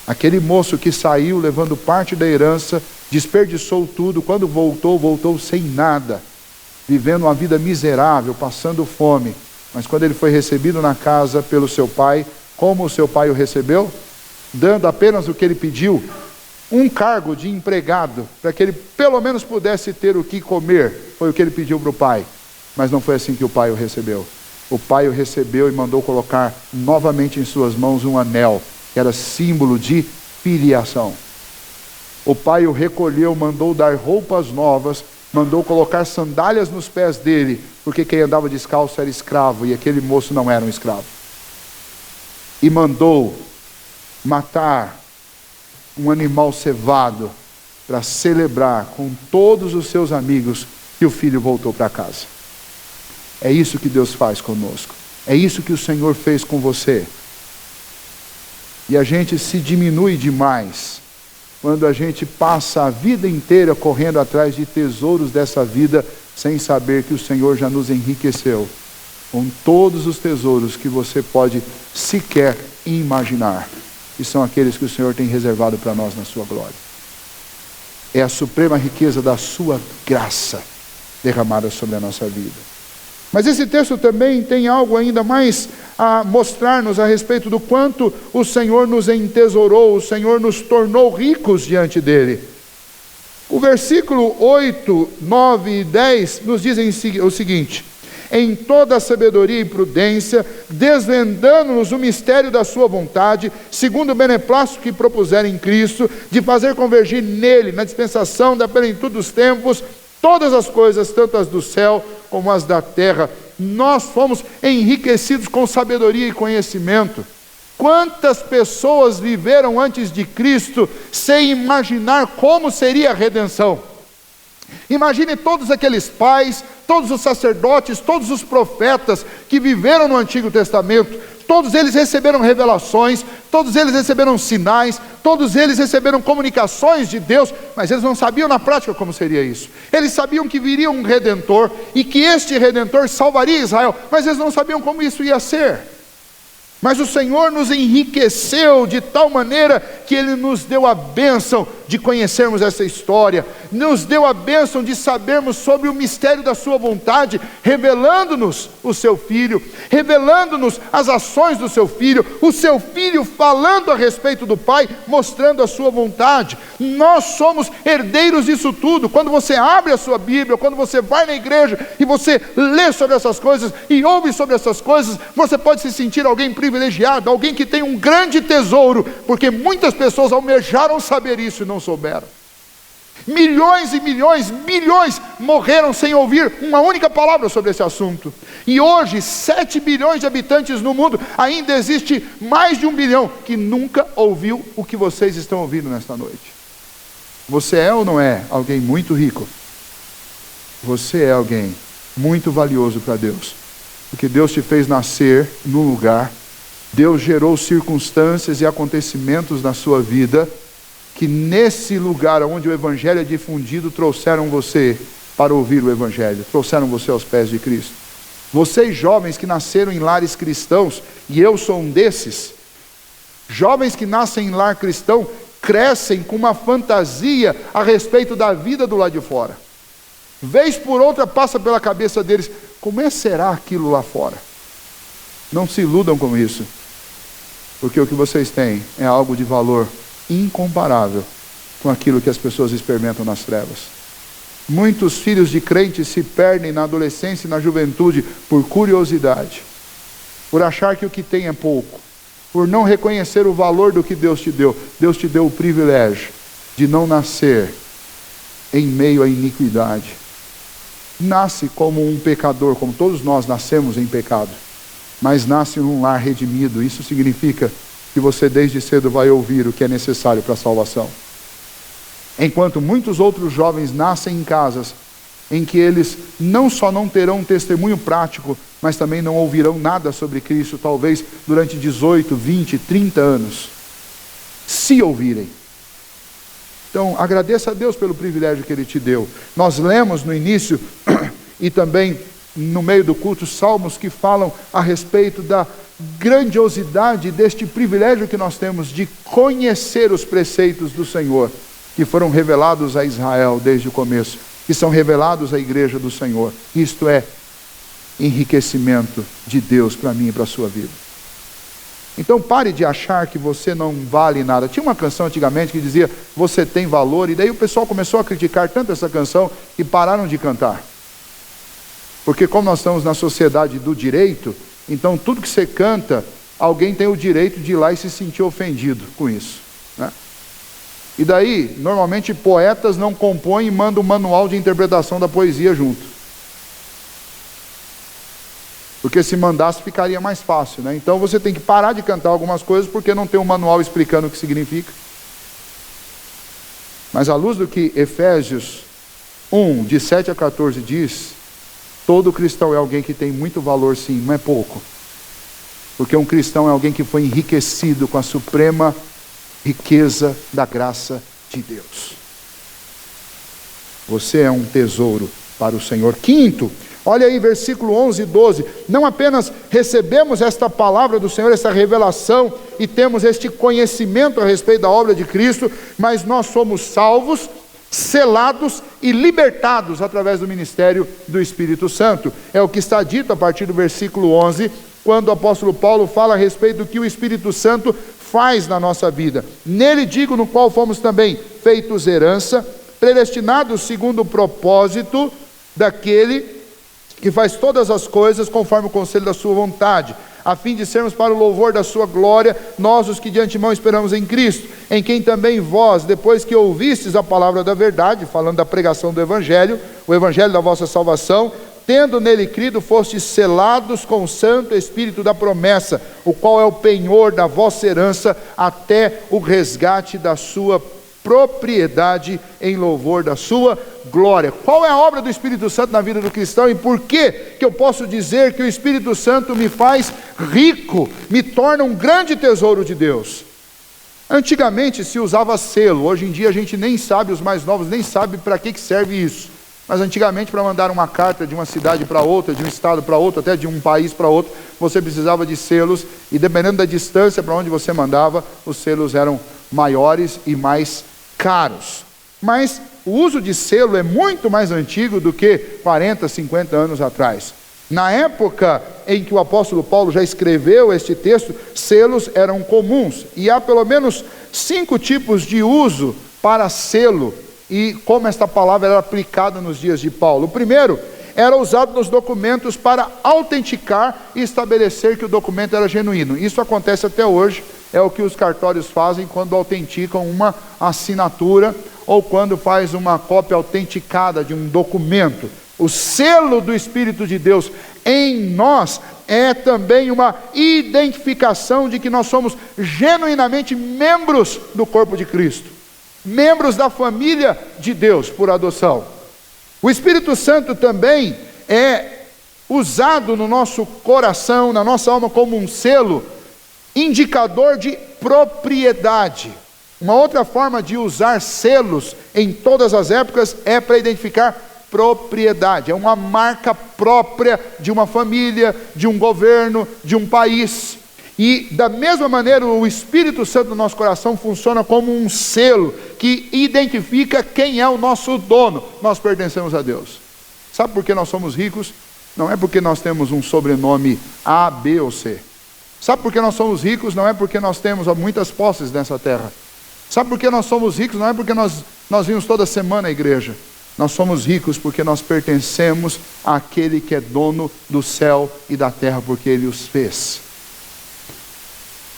Aquele moço que saiu levando parte da herança, desperdiçou tudo, quando voltou sem nada, vivendo uma vida miserável, passando fome. Mas quando ele foi recebido na casa pelo seu pai, como o seu pai o recebeu? Dando apenas o que ele pediu, um cargo de empregado, para que ele pelo menos pudesse ter o que comer. Foi o que ele pediu para o pai. Mas não foi assim que o pai o recebeu. O pai o recebeu e mandou colocar novamente em suas mãos um anel, que era símbolo de filiação. O pai o recolheu, mandou dar roupas novas, mandou colocar sandálias nos pés dele, porque quem andava descalço era escravo, e aquele moço não era um escravo. E mandou matar um animal cevado, para celebrar com todos os seus amigos que o filho voltou para casa. É isso que Deus faz conosco. É isso que o Senhor fez com você. E a gente se diminui demais quando a gente passa a vida inteira correndo atrás de tesouros dessa vida, sem saber que o Senhor já nos enriqueceu com todos os tesouros que você pode sequer imaginar, que são aqueles que o Senhor tem reservado para nós na sua glória. É a suprema riqueza da sua graça derramada sobre a nossa vida. Mas esse texto também tem algo ainda mais a mostrar-nos a respeito do quanto o Senhor nos entesourou, o Senhor nos tornou ricos diante dele. O versículo 8, 9 e 10 nos dizem o seguinte: em toda a sabedoria e prudência, desvendando-nos o mistério da sua vontade, segundo o beneplácito que propuseram em Cristo, de fazer convergir nele, na dispensação da plenitude dos tempos, todas as coisas, tanto as do céu como as da terra. Nós fomos enriquecidos com sabedoria e conhecimento. Quantas pessoas viveram antes de Cristo sem imaginar como seria a redenção? Imagine todos aqueles pais, todos os sacerdotes, todos os profetas que viveram no Antigo Testamento. Todos eles receberam revelações, todos eles receberam sinais, todos eles receberam comunicações de Deus, mas eles não sabiam na prática como seria isso. Eles sabiam que viria um Redentor e que este Redentor salvaria Israel, mas eles não sabiam como isso ia ser. Mas o Senhor nos enriqueceu de tal maneira que Ele nos deu a bênção de conhecermos essa história, nos deu a bênção de sabermos sobre o mistério da sua vontade, revelando-nos o seu Filho, revelando-nos as ações do seu Filho, o seu Filho falando a respeito do Pai, mostrando a sua vontade. Nós somos herdeiros disso tudo. Quando você abre a sua Bíblia, quando você vai na igreja e você lê sobre essas coisas e ouve sobre essas coisas, você pode se sentir alguém privilegiado, alguém que tem um grande tesouro, porque muitas pessoas almejaram saber isso e não souberam. Milhões e milhões, bilhões morreram sem ouvir uma única palavra sobre esse assunto. E hoje, 7 bilhões de habitantes no mundo, ainda existe mais de 1 bilhão que nunca ouviu o que vocês estão ouvindo nesta noite. Você é ou não é alguém muito rico? Você é alguém muito valioso para Deus, porque Deus te fez nascer num lugar, Deus gerou circunstâncias e acontecimentos na sua vida, que nesse lugar onde o Evangelho é difundido, trouxeram você para ouvir o Evangelho, trouxeram você aos pés de Cristo. Vocês jovens que nasceram em lares cristãos, e eu sou um desses, jovens que nascem em lar cristão, crescem com uma fantasia a respeito da vida do lado de fora. Vez por outra passa pela cabeça deles, como será aquilo lá fora? Não se iludam com isso, porque o que vocês têm é algo de valor incomparável com aquilo que as pessoas experimentam nas trevas. Muitos filhos de crentes se perdem na adolescência e na juventude por curiosidade, por achar que o que tem é pouco, por não reconhecer o valor do que Deus te deu. Deus te deu o privilégio de não nascer em meio à iniquidade. Nasce como um pecador, como todos nós nascemos em pecado, mas nasce num lar redimido. Isso significa que você desde cedo vai ouvir o que é necessário para a salvação. Enquanto muitos outros jovens nascem em casas em que eles não só não terão um testemunho prático, mas também não ouvirão nada sobre Cristo, talvez durante 18, 20, 30 anos, se ouvirem. Então, agradeça a Deus pelo privilégio que Ele te deu. Nós lemos no início e também no meio do culto salmos que falam a respeito da grandiosidade deste privilégio que nós temos de conhecer os preceitos do Senhor, que foram revelados a Israel desde o começo, que são revelados à igreja do Senhor. Isto é enriquecimento de Deus para mim e para a sua vida. Então pare de achar que você não vale nada. Tinha uma canção antigamente que dizia, você tem valor, e daí o pessoal começou a criticar tanto essa canção que pararam de cantar. Porque como nós estamos na sociedade do direito, então tudo que você canta, alguém tem o direito de ir lá e se sentir ofendido com isso, né? E daí, normalmente poetas não compõem e mandam um manual de interpretação da poesia junto. Porque se mandasse ficaria mais fácil, né? Então você tem que parar de cantar algumas coisas porque não tem um manual explicando o que significa. Mas à luz do que Efésios 1, de 7 a 14 diz, todo cristão é alguém que tem muito valor, sim, não é pouco. Porque um cristão é alguém que foi enriquecido com a suprema riqueza da graça de Deus. Você é um tesouro para o Senhor. Quinto, olha aí versículo 11 e 12. Não apenas recebemos esta palavra do Senhor, essa revelação, e temos este conhecimento a respeito da obra de Cristo, mas nós somos salvos, selados e libertados através do ministério do Espírito Santo. É o que está dito a partir do versículo 11, quando o apóstolo Paulo fala a respeito do que o Espírito Santo faz na nossa vida. Nele digo, no qual fomos também feitos herança, predestinados segundo o propósito daquele que faz todas as coisas conforme o conselho da sua vontade, a fim de sermos para o louvor da sua glória, nós os que de antemão esperamos em Cristo, em quem também vós, depois que ouvistes a palavra da verdade, falando da pregação do Evangelho, o Evangelho da vossa salvação, tendo nele crido, fostes selados com o Santo Espírito da promessa, o qual é o penhor da vossa herança, até o resgate da sua propriedade, em louvor da sua glória. Qual é a obra do Espírito Santo na vida do cristão e por que eu posso dizer que o Espírito Santo me faz rico, me torna um grande tesouro de Deus? Antigamente se usava selo, hoje em dia a gente nem sabe, os mais novos nem sabem para que serve isso. Mas antigamente, para mandar uma carta de uma cidade para outra, de um estado para outro, até de um país para outro, você precisava de selos, e dependendo da distância para onde você mandava, os selos eram maiores e mais caros. Mas o uso de selo é muito mais antigo do que 40, 50 anos atrás. Na época em que o apóstolo Paulo já escreveu este texto, selos eram comuns, e há pelo menos 5 tipos de uso para selo, e como esta palavra era aplicada nos dias de Paulo. O primeiro era usado nos documentos para autenticar e estabelecer que o documento era genuíno. Isso acontece até hoje, é o que os cartórios fazem quando autenticam uma assinatura ou quando faz uma cópia autenticada de um documento. O selo do Espírito de Deus em nós é também uma identificação de que nós somos genuinamente membros do corpo de Cristo, membros da família de Deus por adoção. O Espírito Santo também é usado no nosso coração, na nossa alma, como um selo indicador de propriedade. Uma outra forma de usar selos em todas as épocas é para identificar propriedade. É uma marca própria de uma família, de um governo, de um país. E da mesma maneira o Espírito Santo no nosso coração funciona como um selo que identifica quem é o nosso dono. Nós pertencemos a Deus. Sabe por que nós somos ricos? Não é porque nós temos um sobrenome A, B ou C. Sabe por que nós somos ricos? Não é porque nós temos muitas posses nessa terra. Sabe por que nós somos ricos? Não é porque nós vimos toda semana à igreja. Nós somos ricos porque nós pertencemos àquele que é dono do céu e da terra, porque Ele os fez.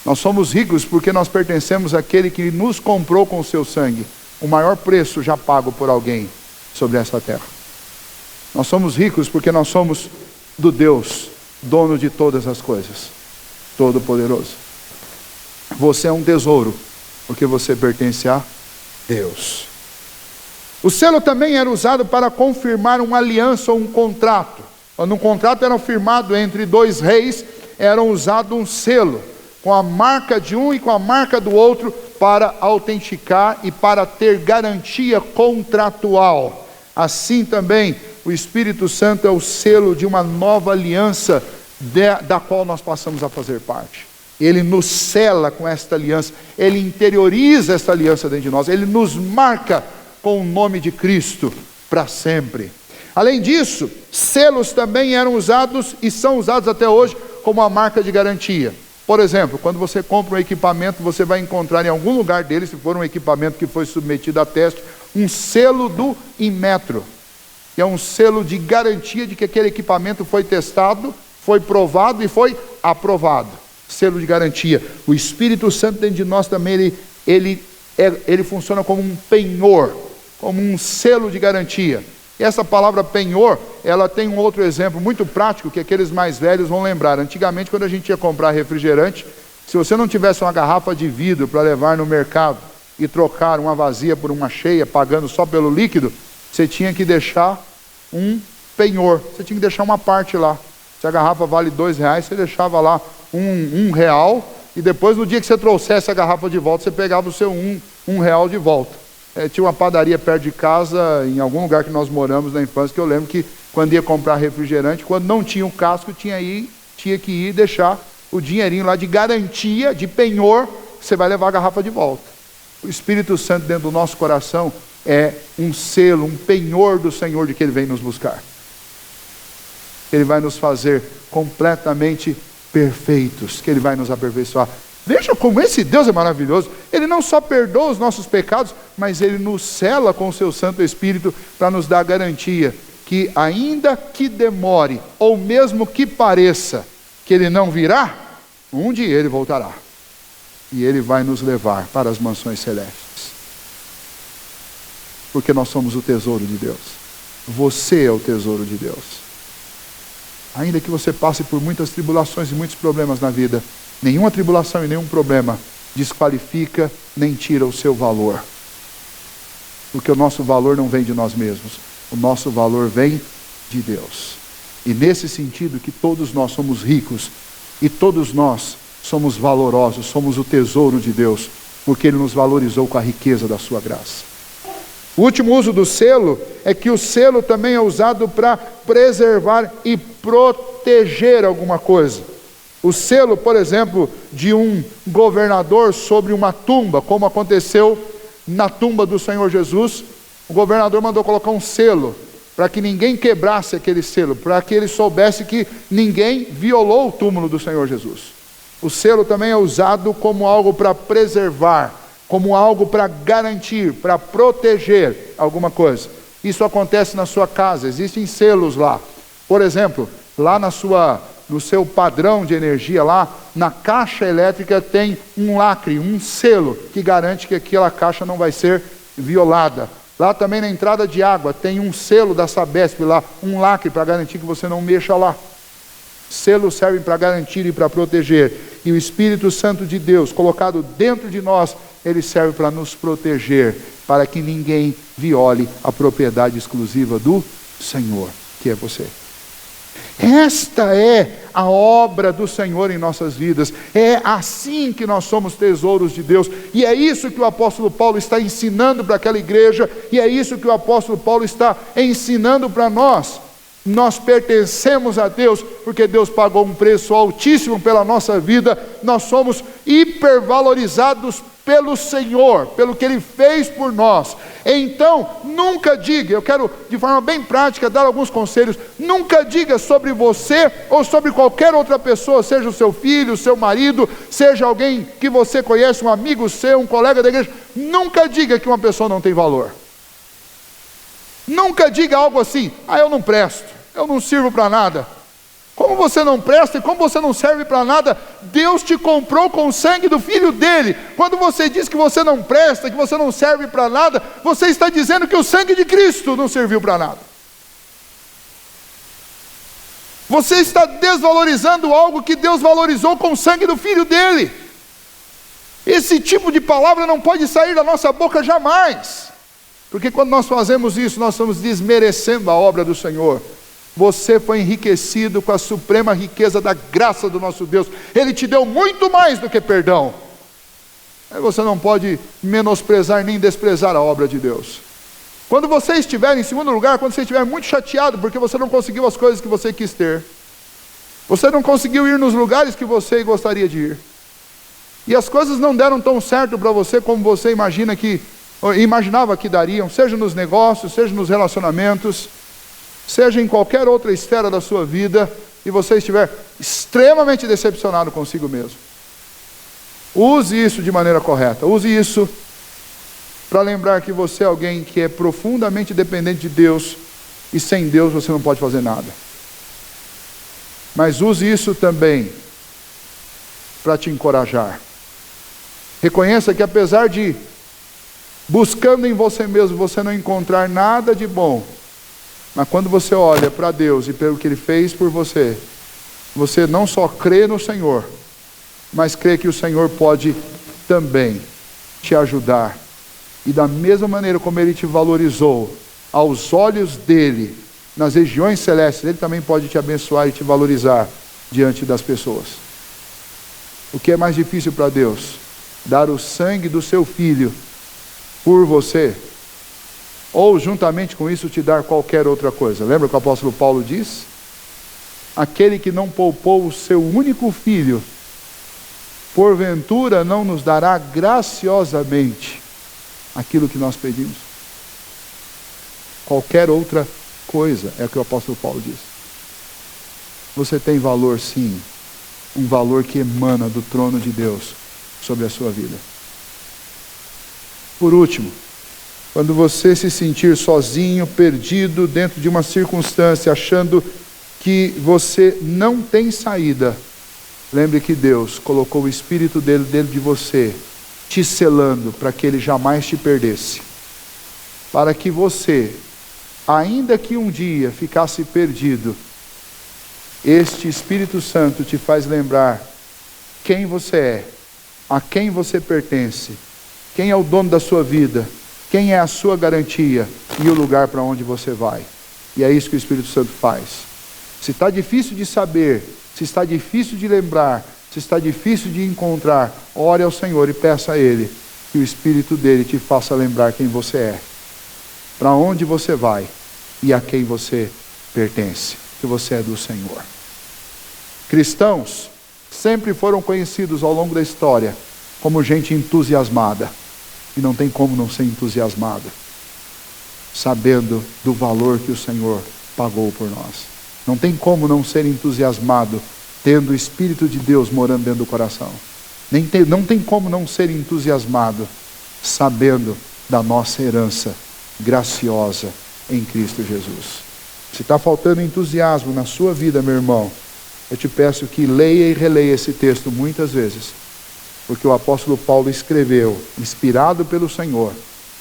Nós somos ricos porque nós pertencemos àquele que nos comprou com o seu sangue, o maior preço já pago por alguém sobre essa terra. Nós somos ricos porque nós somos do Deus, dono de todas as coisas, Todo-Poderoso. Você é um tesouro, porque você pertence a Deus. O selo também era usado para confirmar uma aliança ou um contrato. Quando um contrato era firmado entre dois reis, era usado um selo, com a marca de um e com a marca do outro, para autenticar e para ter garantia contratual. Assim também, o Espírito Santo é o selo de uma nova aliança, da qual nós passamos a fazer parte. Ele nos sela com esta aliança, Ele interioriza esta aliança dentro de nós, Ele nos marca com o nome de Cristo para sempre. Além disso, selos também eram usados e são usados até hoje como a marca de garantia. Por exemplo, quando você compra um equipamento, você vai encontrar em algum lugar dele, se for um equipamento que foi submetido a teste, um selo do Inmetro, que é um selo de garantia de que aquele equipamento foi testado, foi provado e foi aprovado. Selo de garantia. O Espírito Santo dentro de nós também, ele funciona como um penhor, como um selo de garantia. E essa palavra penhor, ela tem um outro exemplo muito prático que aqueles mais velhos vão lembrar. Antigamente, quando a gente ia comprar refrigerante, se você não tivesse uma garrafa de vidro para levar no mercado e trocar uma vazia por uma cheia, pagando só pelo líquido, você tinha que deixar um penhor, você tinha que deixar uma parte lá. Se a garrafa vale R$2, você deixava lá R$1, e depois no dia que você trouxesse a garrafa de volta, você pegava o seu R$1 de volta. Tinha uma padaria perto de casa, em algum lugar que nós moramos na infância, que eu lembro que quando ia comprar refrigerante, quando não tinha o casco, tinha que ir deixar o dinheirinho lá de garantia, de penhor, você vai levar a garrafa de volta. O Espírito Santo dentro do nosso coração é um selo, um penhor do Senhor de que Ele vem nos buscar. Ele vai nos fazer completamente perfeitos, que Ele vai nos aperfeiçoar. Veja como esse Deus é maravilhoso. Ele não só perdoa os nossos pecados, mas Ele nos sela com o seu Santo Espírito para nos dar a garantia que ainda que demore, ou mesmo que pareça que Ele não virá, um dia Ele voltará. E Ele vai nos levar para as mansões celestes. Porque nós somos o tesouro de Deus. Você é o tesouro de Deus. Ainda que você passe por muitas tribulações e muitos problemas na vida, nenhuma tribulação e nenhum problema desqualifica nem tira o seu valor. Porque o nosso valor não vem de nós mesmos. O nosso valor vem de Deus. E nesse sentido que todos nós somos ricos e todos nós somos valorosos, somos o tesouro de Deus, porque Ele nos valorizou com a riqueza da sua graça. O último uso do selo é que o selo também é usado para preservar e proteger alguma coisa. O selo, por exemplo, de um governador sobre uma tumba, como aconteceu na tumba do Senhor Jesus, o governador mandou colocar um selo, para que ninguém quebrasse aquele selo, para que ele soubesse que ninguém violou o túmulo do Senhor Jesus. O selo também é usado como algo para preservar, como algo para garantir, para proteger alguma coisa. Isso acontece na sua casa, existem selos lá. Por exemplo, lá no seu padrão de energia, lá na caixa elétrica tem um lacre, um selo, que garante que aquela caixa não vai ser violada. Lá também na entrada de água tem um selo da Sabesp lá, um lacre para garantir que você não mexa lá. Selos servem para garantir e para proteger. E o Espírito Santo de Deus, colocado dentro de nós, ele serve para nos proteger, para que ninguém viole a propriedade exclusiva do Senhor, que é você. Esta é a obra do Senhor em nossas vidas. É assim que nós somos tesouros de Deus. E é isso que o apóstolo Paulo está ensinando para aquela igreja. E é isso que o apóstolo Paulo está ensinando para nós. Nós pertencemos a Deus, porque Deus pagou um preço altíssimo pela nossa vida. Nós somos hipervalorizados pelo Senhor, pelo que Ele fez por nós. Então, nunca diga, eu quero de forma bem prática dar alguns conselhos, nunca diga sobre você ou sobre qualquer outra pessoa, seja o seu filho, o seu marido, seja alguém que você conhece, um amigo seu, um colega da igreja, nunca diga que uma pessoa não tem valor. Nunca diga algo assim, eu não presto, eu não sirvo para nada. Como você não presta e como você não serve para nada, Deus te comprou com o sangue do Filho dele. Quando você diz que você não presta, que você não serve para nada, você está dizendo que o sangue de Cristo não serviu para nada. Você está desvalorizando algo que Deus valorizou com o sangue do Filho dele. Esse tipo de palavra não pode sair da nossa boca jamais. Porque quando nós fazemos isso, nós estamos desmerecendo a obra do Senhor. Você foi enriquecido com a suprema riqueza da graça do nosso Deus. Ele te deu muito mais do que perdão. Aí você não pode menosprezar nem desprezar a obra de Deus. Quando você estiver em segundo lugar, quando você estiver muito chateado porque você não conseguiu as coisas que você quis ter, você não conseguiu ir nos lugares que você gostaria de ir, e as coisas não deram tão certo para você como você imaginava que dariam, seja nos negócios, seja nos relacionamentos, seja em qualquer outra esfera da sua vida, e você estiver extremamente decepcionado consigo mesmo, use isso de maneira correta. Use isso para lembrar que você é alguém que é profundamente dependente de Deus, e sem Deus você não pode fazer nada. Mas use isso também para te encorajar. Reconheça que apesar de buscando em você mesmo você não encontrar nada de bom, mas quando você olha para Deus e pelo que Ele fez por você, você não só crê no Senhor, mas crê que o Senhor pode também te ajudar. E da mesma maneira como Ele te valorizou aos olhos dEle, nas regiões celestes, Ele também pode te abençoar e te valorizar diante das pessoas. O que é mais difícil para Deus? Dar o sangue do seu Filho por você, ou juntamente com isso te dar qualquer outra coisa? Lembra o que o apóstolo Paulo diz? Aquele que não poupou o seu único Filho, porventura não nos dará graciosamente aquilo que nós pedimos? Qualquer outra coisa, é o que o apóstolo Paulo diz. Você tem valor, sim, um valor que emana do trono de Deus sobre a sua vida. Por último, quando você se sentir sozinho, perdido dentro de uma circunstância, achando que você não tem saída, lembre que Deus colocou o Espírito dele dentro de você, te selando para que Ele jamais te perdesse, para que você, ainda que um dia ficasse perdido, este Espírito Santo te faz lembrar quem você é, a quem você pertence, quem é o dono da sua vida, quem é a sua garantia e o lugar para onde você vai. E é isso que o Espírito Santo faz. Se está difícil de saber, se está difícil de lembrar, se está difícil de encontrar, ore ao Senhor e peça a Ele que o Espírito dele te faça lembrar quem você é, para onde você vai e a quem você pertence, que você é do Senhor. Cristãos sempre foram conhecidos ao longo da história como gente entusiasmada, e não tem como não ser entusiasmado, sabendo do valor que o Senhor pagou por nós. Não tem como não ser entusiasmado tendo o Espírito de Deus morando dentro do coração. Não tem como não ser entusiasmado sabendo da nossa herança graciosa em Cristo Jesus. Se está faltando entusiasmo na sua vida, meu irmão, eu te peço que leia e releia esse texto muitas vezes, porque o apóstolo Paulo escreveu, inspirado pelo Senhor,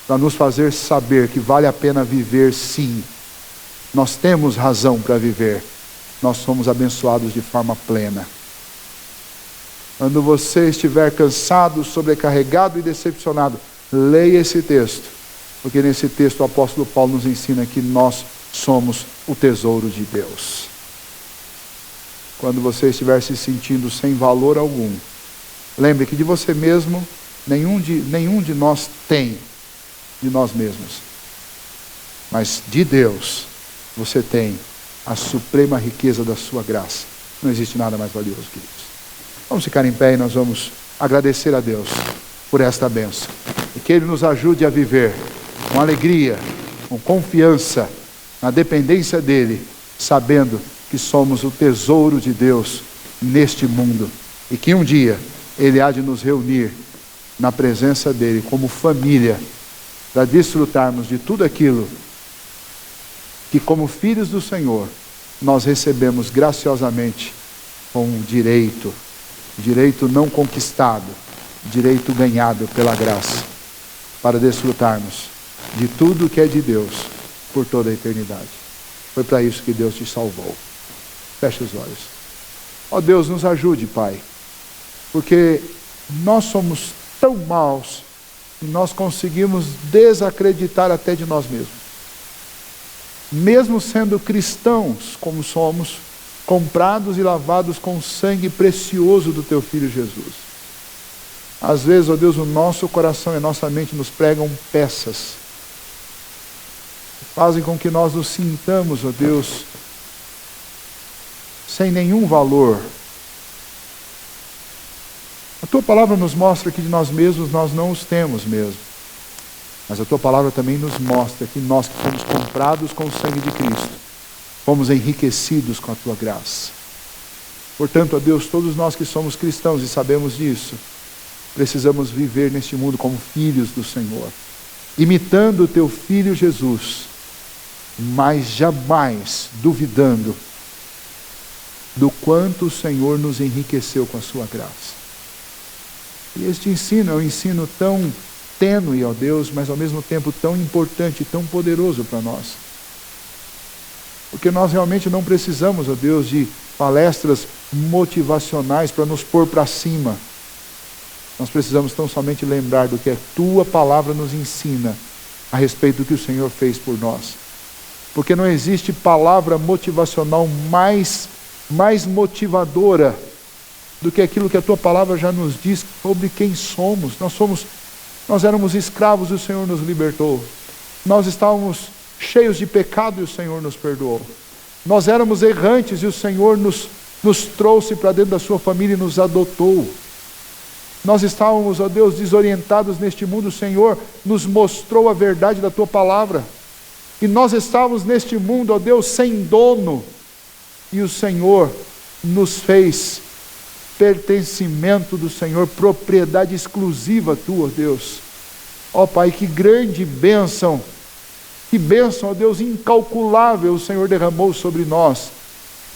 para nos fazer saber que vale a pena viver, sim. Nós temos razão para viver. Nós somos abençoados de forma plena. Quando você estiver cansado, sobrecarregado e decepcionado, leia esse texto, porque nesse texto o apóstolo Paulo nos ensina que nós somos o tesouro de Deus. Quando você estiver se sentindo sem valor algum, lembre que de você mesmo, nenhum de nós tem de nós mesmos. Mas de Deus, você tem a suprema riqueza da sua graça. Não existe nada mais valioso que isso. Vamos ficar em pé e nós vamos agradecer a Deus por esta bênção. E que Ele nos ajude a viver com alegria, com confiança, na dependência dEle, sabendo que somos o tesouro de Deus neste mundo. E que um dia Ele há de nos reunir na presença dEle como família, para desfrutarmos de tudo aquilo que como filhos do Senhor nós recebemos graciosamente com direito não conquistado, direito ganhado pela graça, para desfrutarmos de tudo que é de Deus por toda a eternidade. Foi para isso que Deus te salvou. Feche os olhos. Ó Deus, nos ajude, Pai, porque nós somos tão maus e nós conseguimos desacreditar até de nós mesmos. Mesmo sendo cristãos como somos, comprados e lavados com o sangue precioso do Teu Filho Jesus. Às vezes, ó Deus, o nosso coração e a nossa mente nos pregam peças, fazem com que nós nos sintamos, ó Deus, sem nenhum valor. A Tua palavra nos mostra que de nós mesmos nós não os temos mesmo. Mas a Tua palavra também nos mostra que nós que fomos comprados com o sangue de Cristo, fomos enriquecidos com a Tua graça. Portanto, ó Deus, todos nós que somos cristãos e sabemos disso, precisamos viver neste mundo como filhos do Senhor, imitando o Teu Filho Jesus, mas jamais duvidando do quanto o Senhor nos enriqueceu com a Sua graça. E este ensino é um ensino tão tênue, ó Deus, mas ao mesmo tempo tão importante, tão poderoso para nós. Porque nós realmente não precisamos, ó Deus, de palestras motivacionais para nos pôr para cima. Nós precisamos tão somente lembrar do que a Tua palavra nos ensina a respeito do que o Senhor fez por nós. Porque não existe palavra motivacional mais motivadora do que aquilo que a Tua palavra já nos diz sobre quem somos. Nós éramos escravos e o Senhor nos libertou. Nós estávamos cheios de pecado e o Senhor nos perdoou. Nós éramos errantes e o Senhor nos trouxe para dentro da Sua família e nos adotou. Nós estávamos, ó Deus, desorientados neste mundo, o Senhor nos mostrou a verdade da Tua palavra. E nós estávamos neste mundo, ó Deus, sem dono. E o Senhor nos fez pertencimento do Senhor, propriedade exclusiva Tua, ó Deus. Ó Pai, que grande bênção, ó Deus, incalculável o Senhor derramou sobre nós,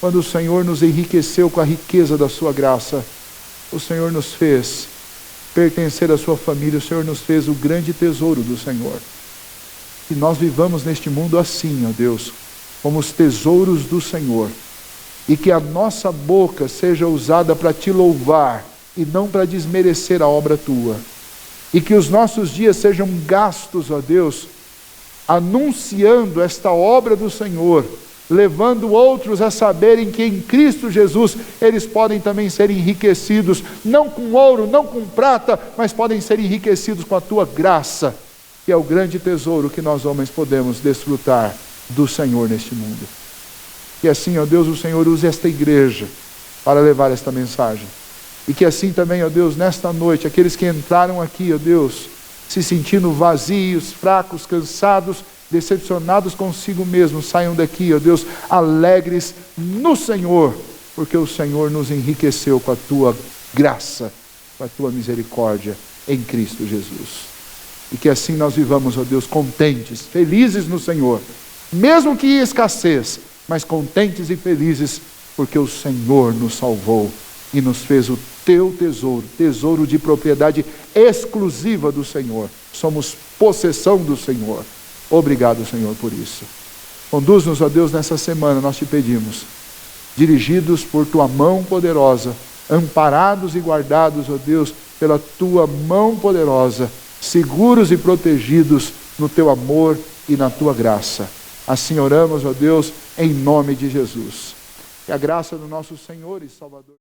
quando o Senhor nos enriqueceu com a riqueza da Sua graça. O Senhor nos fez pertencer à Sua família, o Senhor nos fez o grande tesouro do Senhor. Que nós vivamos neste mundo assim, ó Deus, como os tesouros do Senhor. E que a nossa boca seja usada para Te louvar e não para desmerecer a obra Tua. E que os nossos dias sejam gastos, ó Deus, anunciando esta obra do Senhor, levando outros a saberem que em Cristo Jesus eles podem também ser enriquecidos, não com ouro, não com prata, mas podem ser enriquecidos com a Tua graça, que é o grande tesouro que nós homens podemos desfrutar do Senhor neste mundo. Que assim, ó Deus, o Senhor use esta igreja para levar esta mensagem. E que assim também, ó Deus, nesta noite, aqueles que entraram aqui, ó Deus, se sentindo vazios, fracos, cansados, decepcionados consigo mesmos, saiam daqui, ó Deus, alegres no Senhor, porque o Senhor nos enriqueceu com a Tua graça, com a Tua misericórdia em Cristo Jesus. E que assim nós vivamos, ó Deus, contentes, felizes no Senhor, mesmo que em escassez, mas contentes e felizes, porque o Senhor nos salvou e nos fez o Teu tesouro, tesouro de propriedade exclusiva do Senhor. Somos possessão do Senhor. Obrigado, Senhor, por isso. Conduz-nos, ó Deus, nessa semana, nós Te pedimos, dirigidos por Tua mão poderosa, amparados e guardados, ó Deus, pela Tua mão poderosa, seguros e protegidos no Teu amor e na Tua graça. Assim oramos, ó Deus, em nome de Jesus. Que a graça do nosso Senhor e Salvador